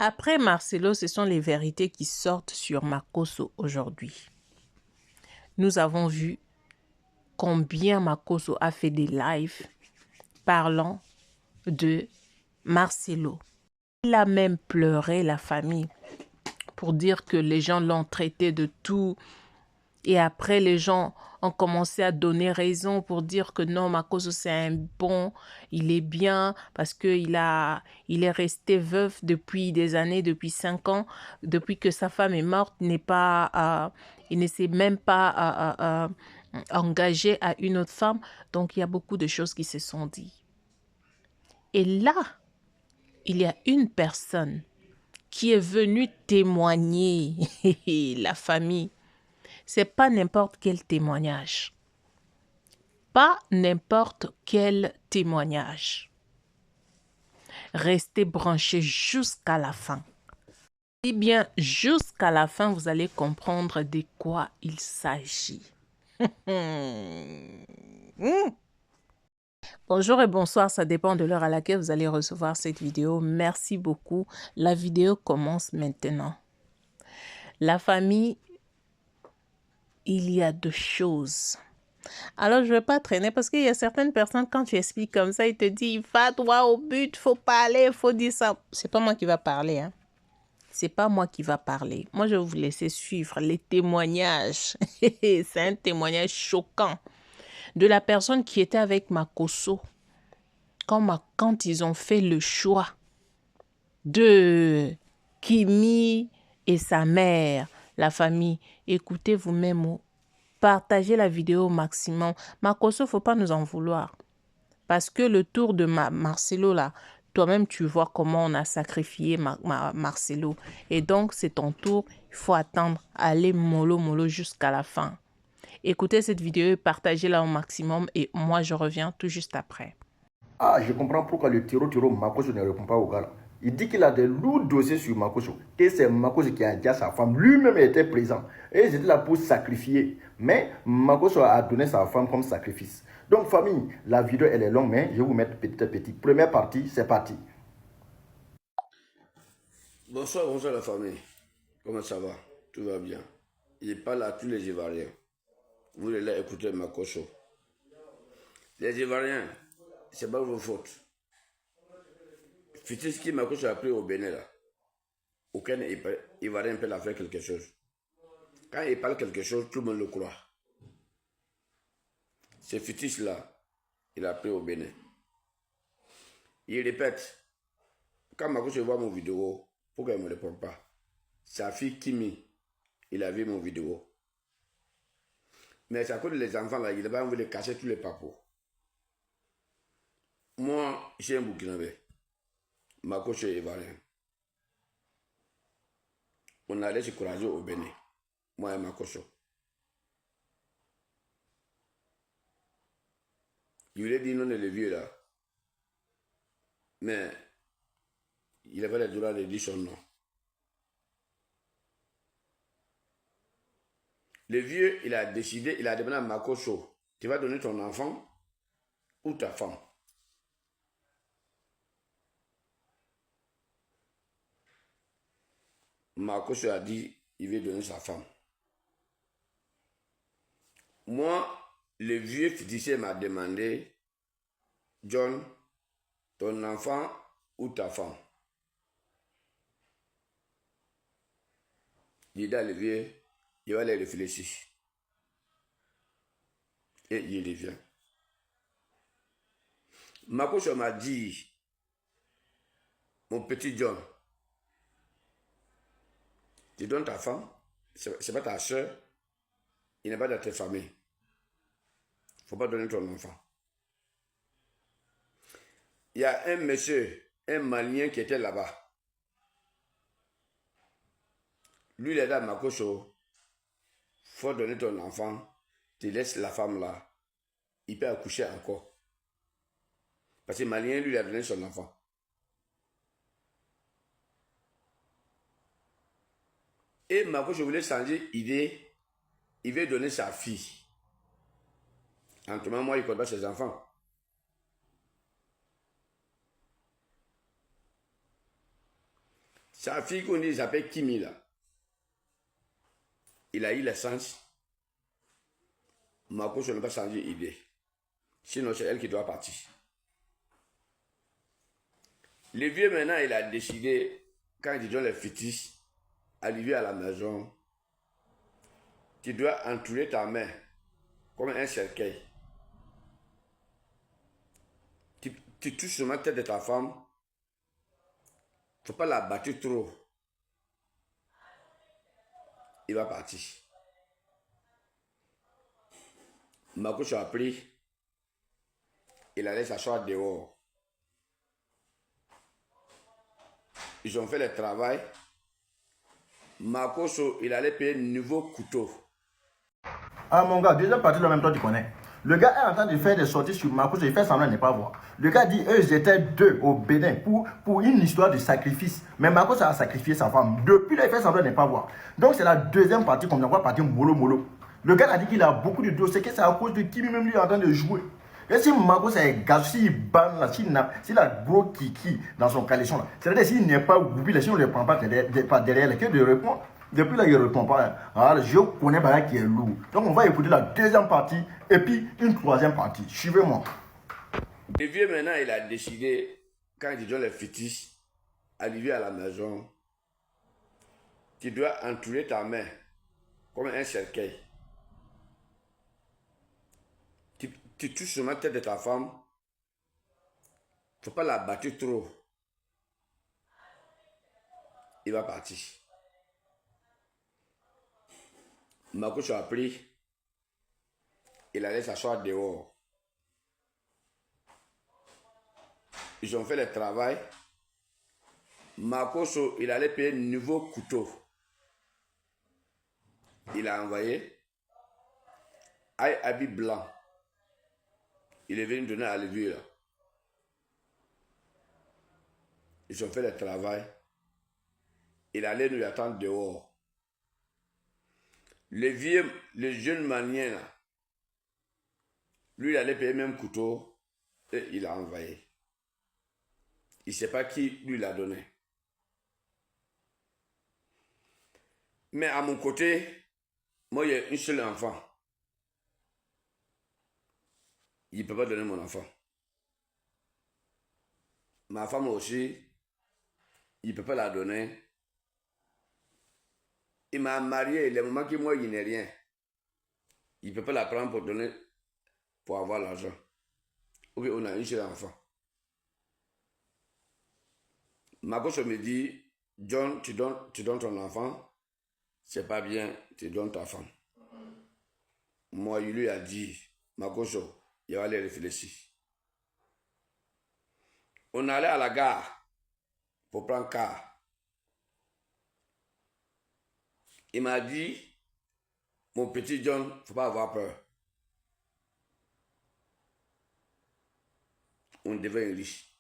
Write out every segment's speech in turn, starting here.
Après Marcelo, ce sont les vérités qui sortent sur Makosso aujourd'hui. Nous avons vu combien Makosso a fait des lives parlant de Marcelo. Il a même pleuré la famille pour dire que les gens l'ont traité de tout. Et après, les gens ont commencé à donner raison pour dire que non, Makosso c'est un bon, il est bien parce qu'il est resté veuf depuis des années, depuis 5 ans, depuis que sa femme est morte, il ne s'est même pas engagé à une autre femme. Donc, il y a beaucoup de choses qui se sont dites. Et là, il y a une personne qui est venue témoigner, la famille. C'est pas n'importe quel témoignage. Pas n'importe quel témoignage. Restez branchés jusqu'à la fin. Eh bien, jusqu'à la fin, vous allez comprendre de quoi il s'agit. Bonjour et bonsoir, ça dépend de l'heure à laquelle vous allez recevoir cette vidéo. Merci beaucoup. La vidéo commence maintenant. La famille, il y a deux choses. Alors, je ne vais pas traîner parce qu'il y a certaines personnes, quand tu expliques comme ça, ils te disent, va droit au but, faut parler, faut dire ça. C'est pas moi qui va parler, hein. C'est pas moi qui va parler. Moi, je vais vous laisser suivre les témoignages. C'est un témoignage choquant de la personne qui était avec Makosso quand ils ont fait le choix de Kimi et sa mère, la famille. Écoutez vous-même, partagez la vidéo au maximum. Makosso, faut pas nous en vouloir. Parce que le tour de Marcelo, là, toi-même, tu vois comment on a sacrifié Marcelo. Et donc, c'est ton tour. Il faut attendre, aller mollo jusqu'à la fin. Écoutez cette vidéo et partagez-la au maximum. Et moi, je reviens tout juste après. Ah, je comprends pourquoi le Tiro Makosso ne répond pas au gars là. Il dit qu'il a des lourds dossiers sur Makosso. Que c'est Makosso qui a dit à sa femme. Lui-même était présent. Et ils étaient là pour sacrifier. Mais Makosso a donné sa femme comme sacrifice. Donc, famille, la vidéo elle est longue, mais je vais vous mettre petit à petit. Première partie, c'est parti. Bonsoir la famille. Comment ça va? Tout va bien. Il parle à tous les Ivoiriens. Vous allez écouter Makosso. Les Ivoiriens, c'est pas vos fautes. Fitis qui Makosso a pris au Bénin là. Aucun Ivoirien peut la faire quelque chose. Quand il parle quelque chose, tout le monde le croit. C'est Fitis là, il a pris au Bénin. Il répète, quand Makosso voit mon vidéo, pourquoi il ne me répond pas? Sa fille Kimi, il a vu mon vidéo. Mais c'est à cause des enfants là, il a envie de casser tous les papous. Moi, j'ai un Burkinabé. Makosso est ivoirien. On allait se courager au Bénin. Moi et Makosso. Il voulait dire non le vieux là. Mais il avait le droit de dire son nom. Le vieux, il a décidé, il a demandé à Makosso, tu vas donner ton enfant ou ta femme? Makosso a dit, il veut donner sa femme. Moi, le vieux physicien m'a demandé, John, ton enfant ou ta femme? Il dit à le vieux, il va aller réfléchir. Et il revient. Makosso m'a dit, mon petit John, tu donnes ta femme, c'est pas ta soeur, il n'est pas dans ta famille. Il ne faut pas donner ton enfant. Il y a un monsieur, un Malien qui était là-bas. Lui, il a dit à Makosso, il faut donner ton enfant, tu laisses la femme là, il peut accoucher encore. Parce que le Malien, lui, il a donné son enfant. Et Makosso voulait changer d'idée, il veut donner sa fille. En tout cas, moi, il ne connaît pas ses enfants. Sa fille qu'on dit, il s'appelle Kimi là. Il a eu l'essence. Makoso n'a pas changé d'idée. Sinon, c'est elle qui doit partir. Le vieux maintenant, il a décidé, quand il donne les fétiches, arrivé à la maison, tu dois entourer ta main comme un cercueil. Tu touches seulement la tête de ta femme. Il ne faut pas la battre trop. Il va partir. Makoso a pris. Il allait s'asseoir dehors. Ils ont fait le travail. Makoso, il allait payer un nouveau couteau. Ah mon gars, deuxième partie, le même temps tu connais. Le gars est en train de faire des sorties sur Makoso, il fait semblant de ne pas voir. Le gars dit, eux, ils étaient deux au Bénin pour une histoire de sacrifice. Mais Makoso a sacrifié sa femme. Depuis là, il fait semblant de ne pas voir. Donc c'est la deuxième partie qu'on voit partir mollo. Le gars a dit qu'il a beaucoup de dossiers, que c'est à cause de qui même lui est en train de jouer. Et si Makoso est gars, s'il banne là, s'il a gros kiki dans son caleçon là, c'est-à-dire s'il n'est pas goupil, si on ne le prend pas derrière, que de répondre. Depuis là, il ne répond pas. Alors, je connais pas qui est lourd. Donc, on va écouter la deuxième partie et puis une troisième partie. Suivez-moi. Le vieux maintenant, il a décidé, quand il donne les fétiches, arrivé à la maison, tu dois entourer ta main comme un cercueil. Tu touches seulement la tête de ta femme. Il ne faut pas la battre trop. Il va partir. Makoso a pris. Il allait s'asseoir dehors. Ils ont fait le travail. Makoso, il allait payer un nouveau couteau. Il a envoyé un habit blanc. Il est venu donner à la vieux là. Ils ont fait le travail. Il allait nous attendre dehors. Le vieux, le jeune manien là, lui il allait payer même couteau et il a envoyé. Il ne sait pas qui lui l'a donné. Mais à mon côté, moi il y a une seule enfant. Il ne peut pas donner mon enfant. Ma femme aussi, il ne peut pas la donner. Il m'a marié, le moment que moi, il n'est rien. Il ne peut pas la prendre pour donner, pour avoir l'argent. Ou bien on a un seul enfant. Makoso me dit, John, tu donnes ton enfant, c'est pas bien, tu donnes ta femme. Moi, il lui a dit, Makoso, il va aller réfléchir. On allait à la gare pour prendre car. Il m'a dit, mon petit John, il ne faut pas avoir peur. On devient riche.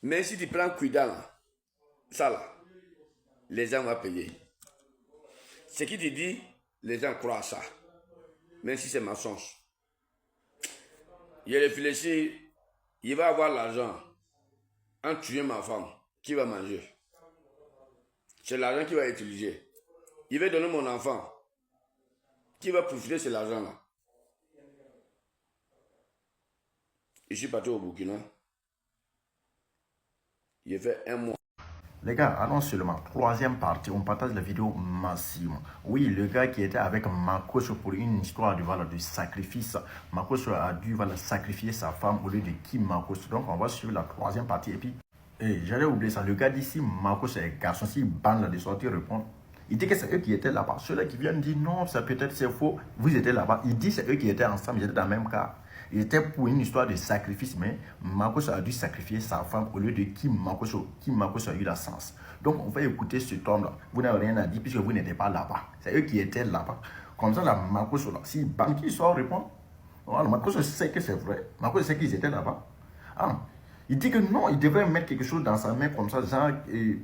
Mais si tu prends Cuidan, ça là, les gens vont payer. Ce qui te dit, les gens croient à ça. Même si c'est mensonge. Il réfléchit, il va avoir l'argent en tuant ma femme. Qui va manger? C'est l'argent qu'il va utiliser. Il va donner mon enfant. Qui va profiter de cet argent-là? Je suis parti au Burkina. J'ai fait un mois. Les gars, allons seulement. Troisième partie, on partage la vidéo massivement. Oui, le gars qui était avec Makoso pour une histoire de sacrifice. Makoso a dû sacrifier sa femme au lieu de qui Makoso. Donc, on va suivre la troisième partie. Et puis, j'allais oublier ça. Le gars dit si Makoso est garçon, s'il bande de sortir répondre. Il dit que c'est eux qui étaient là-bas. Ceux-là qui viennent dire non, ça peut-être c'est faux. Vous étiez là-bas. Il dit c'est eux qui étaient ensemble, ils étaient dans le même cas. Il était pour une histoire de sacrifice, mais Makoso a dû sacrifier sa femme au lieu de qui Makoso a eu la sens. Donc on va écouter ce homme-là. Vous n'avez rien à dire puisque vous n'étiez pas là-bas. C'est eux qui étaient là-bas. Comme ça, la Makoso, là, si Banqui sort répond, voilà, Makoso sait que c'est vrai. Makoso sait qu'ils étaient là-bas. Ah. Il dit que non, il devrait mettre quelque chose dans sa main comme ça, genre,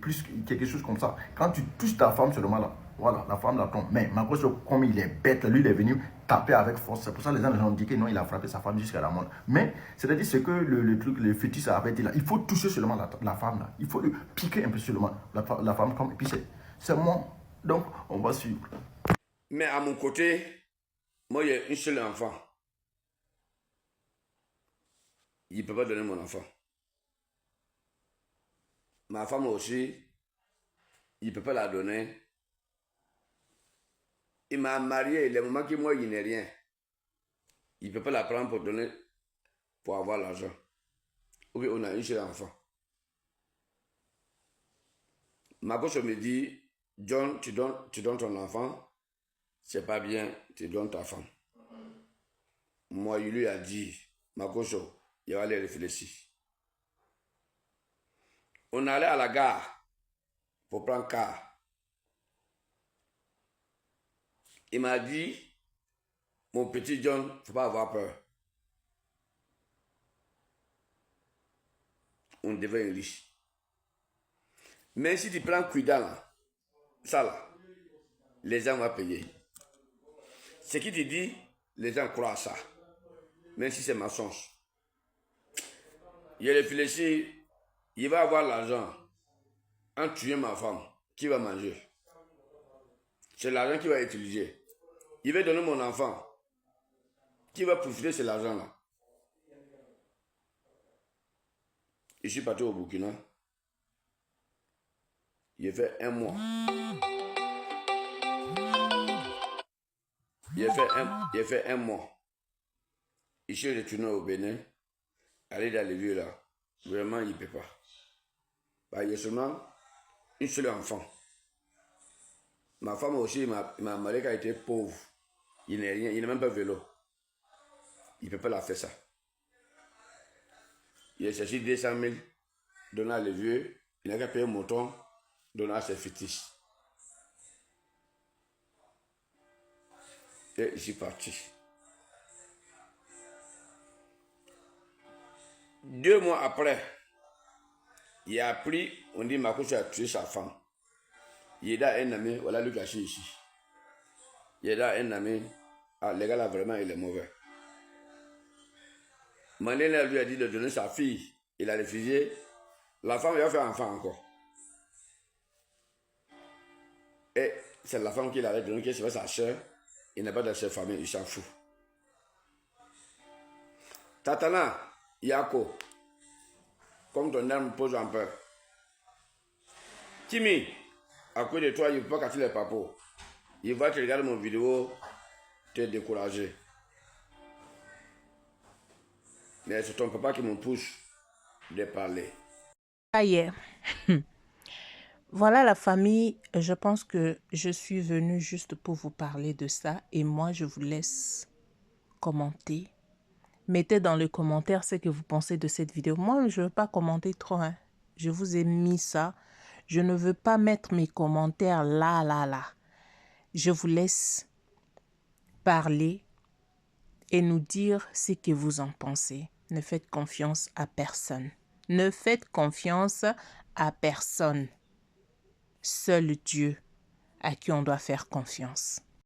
plus quelque chose comme ça. Quand tu touches ta femme seulement là, Voilà, la femme la tombe. Mais Makoso, comme il est bête, lui, il est venu taper avec force. C'est pour ça que les gens ont dit que non, il a frappé sa femme jusqu'à la mort. Mais, c'est-à-dire, ce que le truc, le fœtus avait dit là, il faut toucher seulement la femme là. Il faut lui piquer un peu seulement la femme, comme, et puis c'est bon. Donc, on va suivre. Mais à mon côté, moi, il y a une seule enfant. Il ne peut pas donner mon enfant. Ma femme aussi, il ne peut pas la donner. Il m'a marié, le moment que moi, il n'est rien. Il ne peut pas la prendre pour donner, pour avoir l'argent. Ou bien on a une seule enfant. Ma gauche me dit, John, tu donnes ton enfant, c'est pas bien, tu donnes ta femme. Moi, il lui a dit, ma gauche, il va aller réfléchir. On allait à la gare pour prendre car. Il m'a dit, mon petit John, il ne faut pas avoir peur. On devient riche. Mais si tu prends Cuida là, ça là, les gens vont payer. Ce qui te dit, les gens croient à ça. Même si c'est mensonge. Il réfléchit, il va avoir l'argent en tuant ma femme. Qui va manger? C'est l'argent qu'il va utiliser. Il va donner mon enfant. Qui va profiter de cet argent-là? Je suis parti au Burkina. Il a fait un mois. Il a fait un mois. Je suis retourné au Bénin. Aller dans les lieux là. Vraiment, il ne peut pas. Bah, il y a seulement une seule enfant. Ma femme aussi, ma mariée qui a été pauvre. Il n'est rien, il n'a même pas vélo. Il ne peut pas la faire ça. Il a cherché 200 000, donné à les vieux. Il n'a qu'à payer un mouton, donné à ses fétiches. Et je suis parti. 2 mois après, il a appris, on dit Makoso a tué sa femme. Il est dans un ami, voilà lui caché ici. Il est dans un ami, ah, le gars là vraiment il est mauvais. Mandela lui a dit de donner sa fille, il a refusé. La femme il a fait un enfant encore. Et c'est la femme qui l'avait donné, qui c'est sa soeur. Il n'est pas dans sa famille, il s'en fout. Tatana, Yako, comme ton âme me pose un peu. Timmy, à cause de toi, il ne peut pas casser les papos. Il va te regarder mon vidéo, te décourager. Mais c'est ton papa qui me pousse de parler. Aïe. Voilà la famille, je pense que je suis venue juste pour vous parler de ça et moi je vous laisse commenter. Mettez dans les commentaires ce que vous pensez de cette vidéo. Moi je ne veux pas commenter trop, hein. Je vous ai mis ça. Je ne veux pas mettre mes commentaires là. Je vous laisse parler et nous dire ce que vous en pensez. Ne faites confiance à personne. Ne faites confiance à personne. Seul Dieu à qui on doit faire confiance.